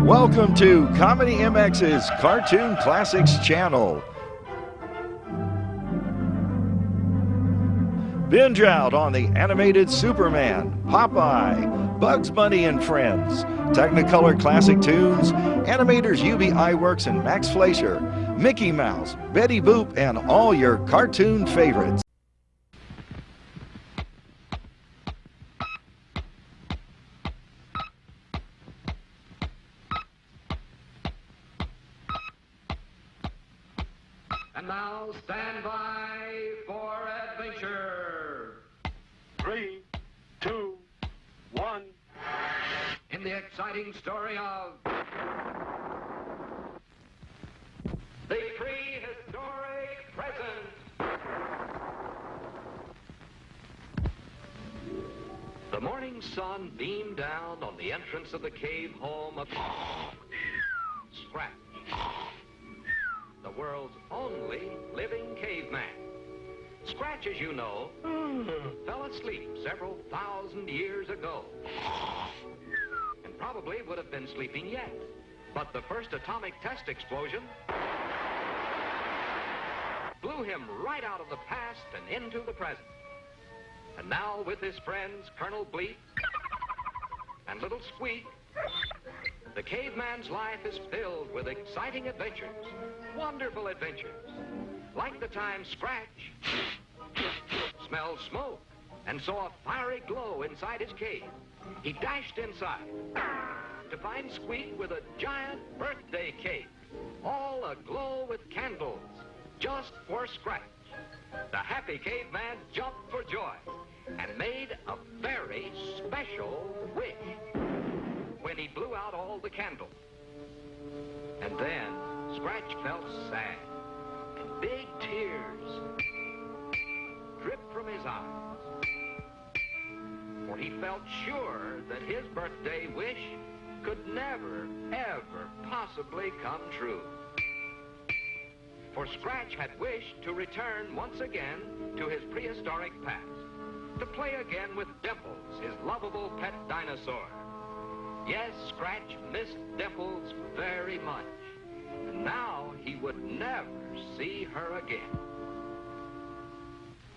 Welcome to ComedyMX's Cartoon Classics channel. Binge out on the animated Superman, Popeye, Bugs Bunny and Friends, Technicolor classic tunes, animators UB Iwerks and Max Fleischer, Mickey Mouse, Betty Boop, and all your cartoon favorites. And now stand by for adventure. 3, 2, 1. In the exciting story of the prehistoric present. The morning sun beamed down on the entrance of the cave home of Scratch, the world's only living caveman. Scratch, as you know, fell asleep several thousand years ago, and probably would have been sleeping yet. But the first atomic test explosion blew him right out of the past and into the present. And now, with his friends, Colonel Bleep and little Squeek, the caveman's life is filled with exciting adventures, wonderful adventures, like the time Scratch smelled smoke and saw a fiery glow inside his cave. He dashed inside to find Squeek with a giant birthday cake, all aglow with candles, just for Scratch. The happy caveman jumped for joy and made a very special wish when he blew out all the candles. And then Scratch felt sad, and big tears dripped from his eyes, for he felt sure that his birthday wish could never, ever possibly come true. For Scratch had wished to return once again to his prehistoric past, to play again with Dimples, his lovable pet dinosaur. Yes, Scratch missed Dimples very much. And now he would never see her again.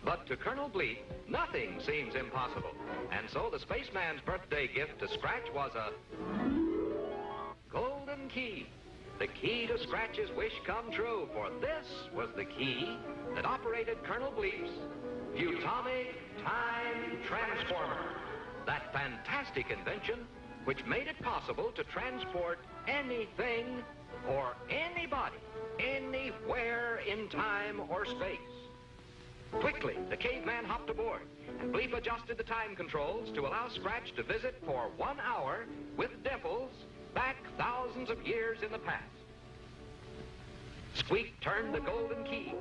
But to Colonel Bleep, nothing seems impossible. And so the spaceman's birthday gift to Scratch was a golden key. The key to Scratch's wish come true, for this was the key that operated Colonel Bleep's Futomic Time Transformer. That fantastic invention which made it possible to transport anything or anybody anywhere in time or space. Quickly, the caveman hopped aboard, and Bleep adjusted the time controls to allow Scratch to visit for 1 hour with Dimples back thousands of years in the past. Squeak turned the golden key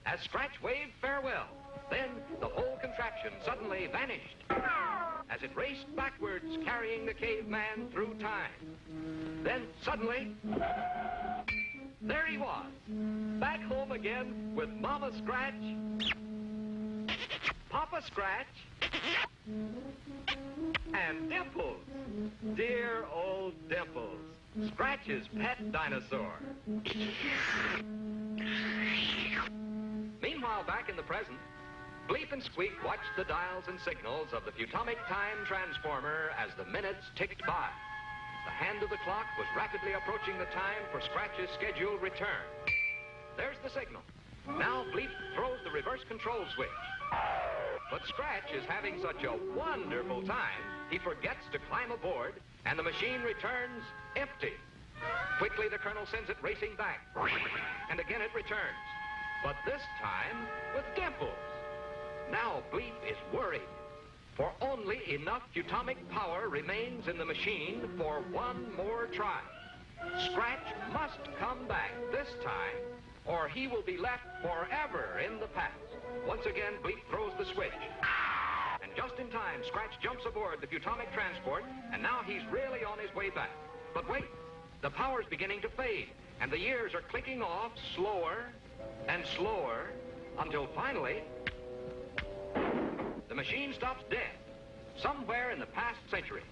as Scratch waved farewell. Then the whole contraption suddenly vanished as it raced backwards, carrying the caveman through time. Then suddenly, there he was, back home again with Mama Scratch, Papa Scratch, and Dimples. Dear old Dimples, Scratch's pet dinosaur. Meanwhile, back in the present, Bleep and Squeak watched the dials and signals of the Futomic Time Transformer as the minutes ticked by. The hand of the clock was rapidly approaching the time for Scratch's scheduled return. There's the signal. Now Bleep throws the reverse control switch. But Scratch is having such a wonderful time, he forgets to climb aboard, and the machine returns empty. Quickly, the Colonel sends it racing back. And again it returns. But this time with Dimples. Now Bleep is worried, for only enough Futomic power remains in the machine for one more try. Scratch must come back this time, or he will be left forever in the past. Once again, Bleep throws the switch. And just in time, Scratch jumps aboard the Futomic transport, and now he's really on his way back. But wait, the power's beginning to fade, and the years are clicking off slower and slower, until finally, the machine stops dead, somewhere in the past century.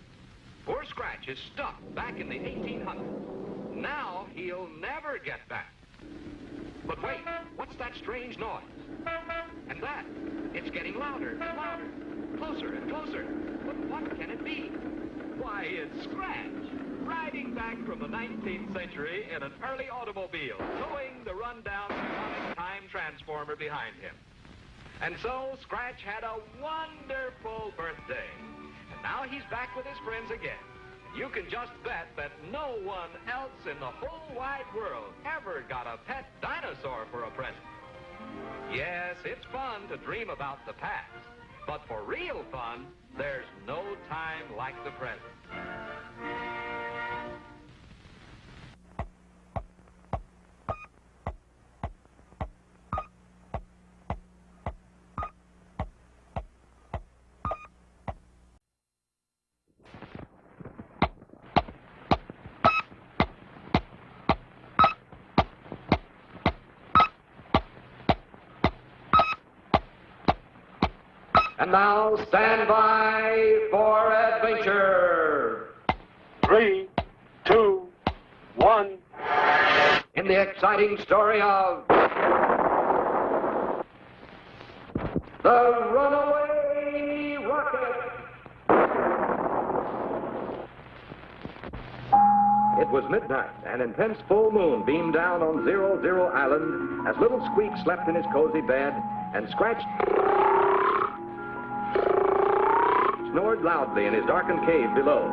Poor Scratch is stuck back in the 1800s. Now he'll never get back. But wait, what's that strange noise? And that, it's getting louder and louder, closer and closer. But what can it be? Why, it's Scratch, riding back from the 19th century in an early automobile, towing the rundown atomic time transformer behind him. And so Scratch had a wonderful birthday. And now he's back with his friends again. You can just bet that no one else in the whole wide world ever got a pet dinosaur for a present. Yes, it's fun to dream about the past, but for real fun, there's no time like the present. And now, stand by for adventure. 3, 2, 1. In the exciting story of the Runaway Rocket. It was midnight. An intense full moon beamed down on 00 Island as little Squeak slept in his cozy bed and Scratch snored loudly in his darkened cave below.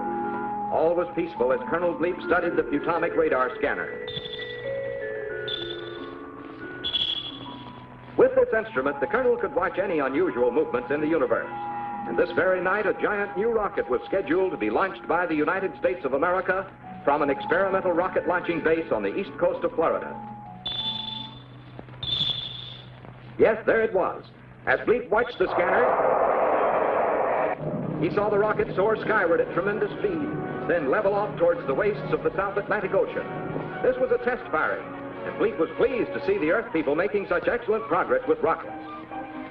All was peaceful as Colonel Bleep studied the Futonic radar scanner. With this instrument, the Colonel could watch any unusual movements in the universe. And this very night, a giant new rocket was scheduled to be launched by the United States of America from an experimental rocket launching base on the east coast of Florida. Yes, there it was. As Bleep watched the scanner, he saw the rocket soar skyward at tremendous speed, then level off towards the wastes of the South Atlantic Ocean. This was a test firing, and Bleep was pleased to see the Earth people making such excellent progress with rockets.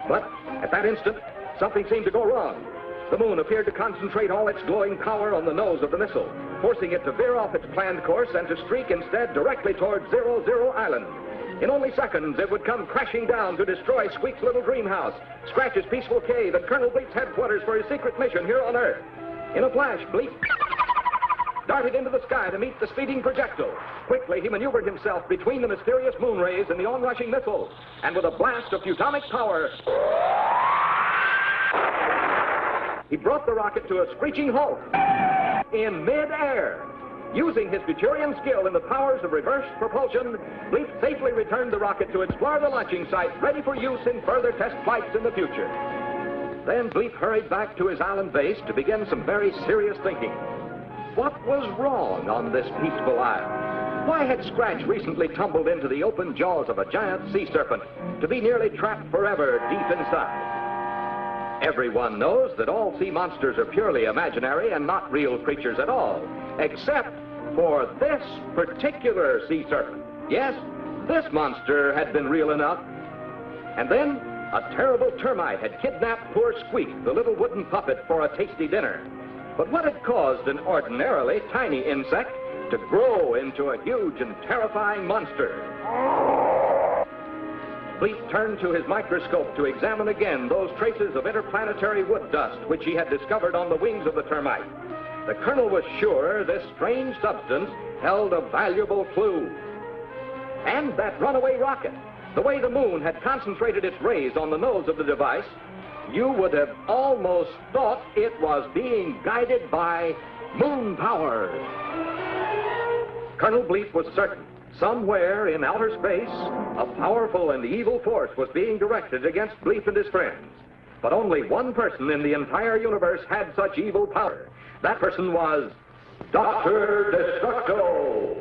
But at that instant, something seemed to go wrong. The moon appeared to concentrate all its glowing power on the nose of the missile, forcing it to veer off its planned course and to streak instead directly towards 00 Island. In only seconds, it would come crashing down to destroy Squeak's little dream house, Scratch's peaceful cave, and Colonel Bleep's headquarters for his secret mission here on Earth. In a flash, Bleep darted into the sky to meet the speeding projectile. Quickly, he maneuvered himself between the mysterious moon rays and the onrushing missile, and with a blast of Futonic power, he brought the rocket to a screeching halt in mid-air. Using his Futurian skill in the powers of reverse propulsion, Bleep safely returned the rocket to explore the launching site, ready for use in further test flights in the future. Then Bleep hurried back to his island base to begin some very serious thinking. What was wrong on this peaceful isle? Why had Scratch recently tumbled into the open jaws of a giant sea serpent to be nearly trapped forever deep inside? Everyone knows that all sea monsters are purely imaginary and not real creatures at all, except for this particular sea serpent. Yes, this monster had been real enough. And then a terrible termite had kidnapped poor Squeak, the little wooden puppet, for a tasty dinner. But what had caused an ordinarily tiny insect to grow into a huge and terrifying monster? Bleep turned to his microscope to examine again those traces of interplanetary wood dust which he had discovered on the wings of the termite. The Colonel was sure this strange substance held a valuable clue. And that runaway rocket, the way the moon had concentrated its rays on the nose of the device, you would have almost thought it was being guided by moon power. Colonel Bleep was certain somewhere in outer space, a powerful and evil force was being directed against Bleep and his friends. But only one person in the entire universe had such evil power. That person was Doctor Destructo.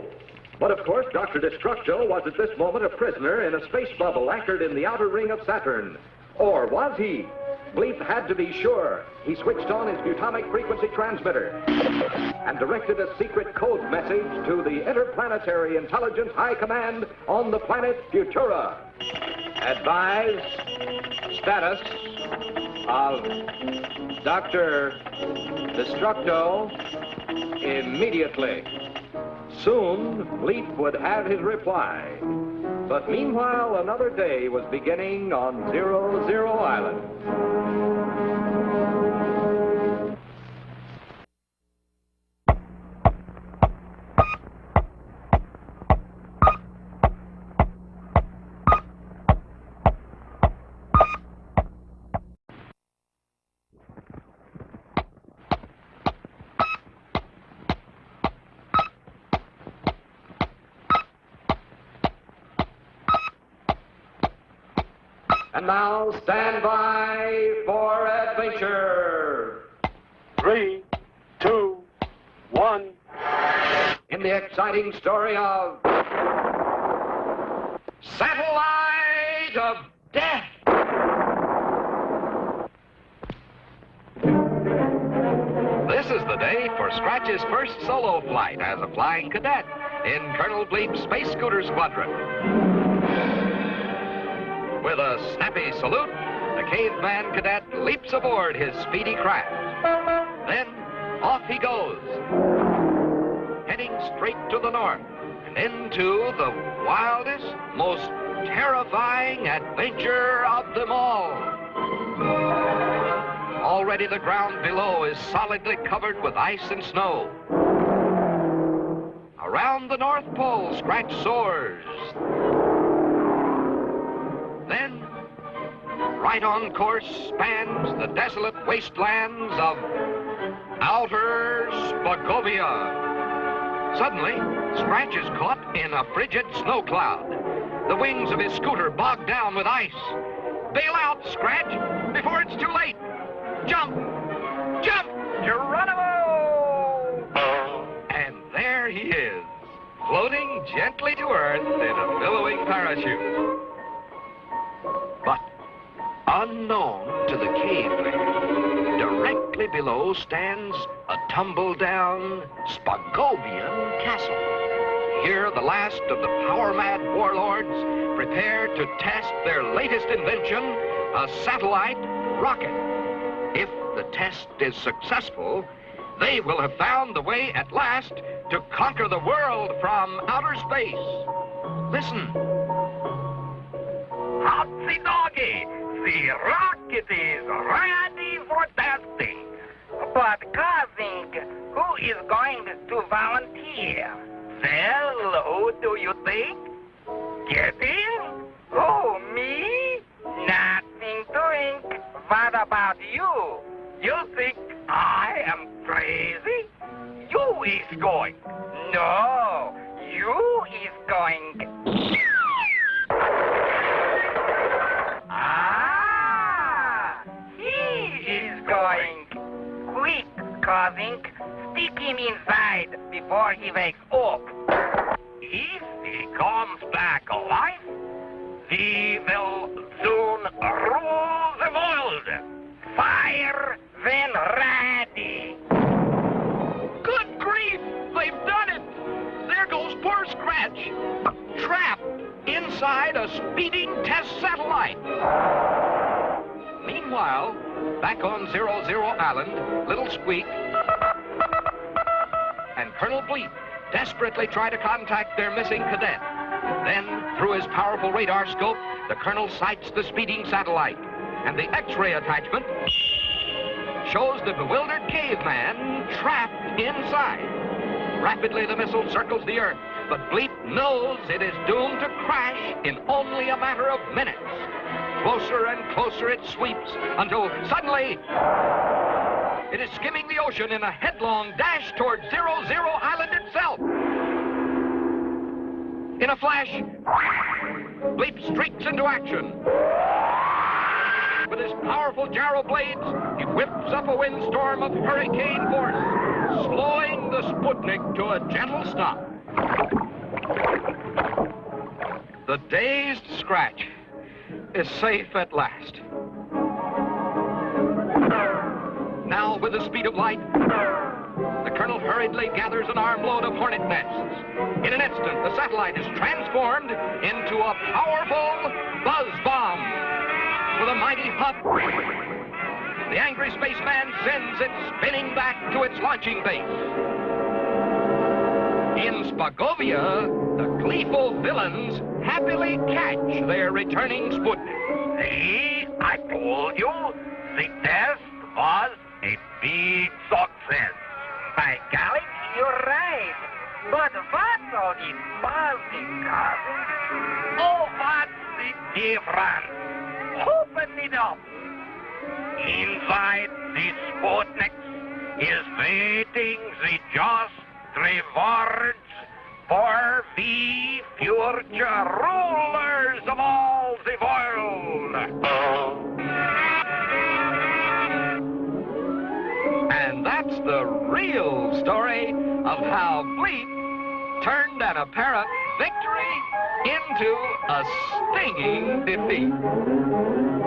But of course, Doctor Destructo was at this moment a prisoner in a space bubble anchored in the outer ring of Saturn. Or was he? Bleep had to be sure. He switched on his Futonic frequency transmitter and directed a secret code message to the Interplanetary Intelligence High Command on the planet Futura. Advise status of Doctor Destructo immediately. Soon, Bleep would have his reply. But meanwhile, another day was beginning on 00 Island. And now, stand by for adventure. 3, 2, 1. In the exciting story of Satellite of Death. This is the day for Scratch's first solo flight as a flying cadet in Colonel Bleep's Space Scooter Squadron. With a snappy salute, the caveman cadet leaps aboard his speedy craft. Then off he goes, heading straight to the north and into the wildest, most terrifying adventure of them all. Already the ground below is solidly covered with ice and snow. Around the North Pole, Scratch soars. Then, right on course, spans the desolate wastelands of outer Spagovia. Suddenly, Scratch is caught in a frigid snow cloud. The wings of his scooter bogged down with ice. Bail out, Scratch, before it's too late. Jump! Jump! Runaway! And there he is, floating gently to earth in a billowing parachute. But unknown to the caveman, directly below stands a tumble-down Spagovian castle. Here, the last of the power-mad warlords prepare to test their latest invention, a satellite rocket. If the test is successful, they will have found the way at last to conquer the world from outer space. Listen. Hotsy doggy, the rocket is ready for testing. But cousin, who is going to volunteer? Well, who do you think? Get in? Oh, me? Nothing doing. What about you? You think I am crazy? You is going. No, you is going. Quick, cousin, stick him inside before he wakes up. If he comes back alive, we will soon rule the world. Fire when ready. Good grief! They've done it! There goes poor Scratch, trapped inside a speeding test satellite. Meanwhile, back on 00 Island, little Squeak and Colonel Bleep desperately try to contact their missing cadet. Then, through his powerful radar scope, the Colonel sights the speeding satellite, and the X-ray attachment shows the bewildered caveman trapped inside. Rapidly, the missile circles the Earth, but Bleep knows it is doomed to crash in only a matter of minutes. Closer and closer it sweeps until suddenly it is skimming the ocean in a headlong dash toward 00 Island itself. In a flash, Bleep streaks into action. With his powerful gyro blades, he whips up a windstorm of hurricane force, slowing the Sputnik to a gentle stop. The dazed Scratch is safe at last. Now, with the speed of light, the Colonel hurriedly gathers an armload of hornet nests. In an instant, the satellite is transformed into a powerful buzz bomb. With a mighty puff, the angry spaceman sends it spinning back to its launching base. In Spagovia, the gleeful villains happily catch their returning Sputnik. See, I told you, the test was a big success. By golly, you're right. But what's all this buzzing, cousin? Oh, what's the difference? Open it up. Inside the Sputnik is waiting the just rewards for the future rulers of all the world. And that's the real story of how Bleep turned an apparent victory into a stinging defeat.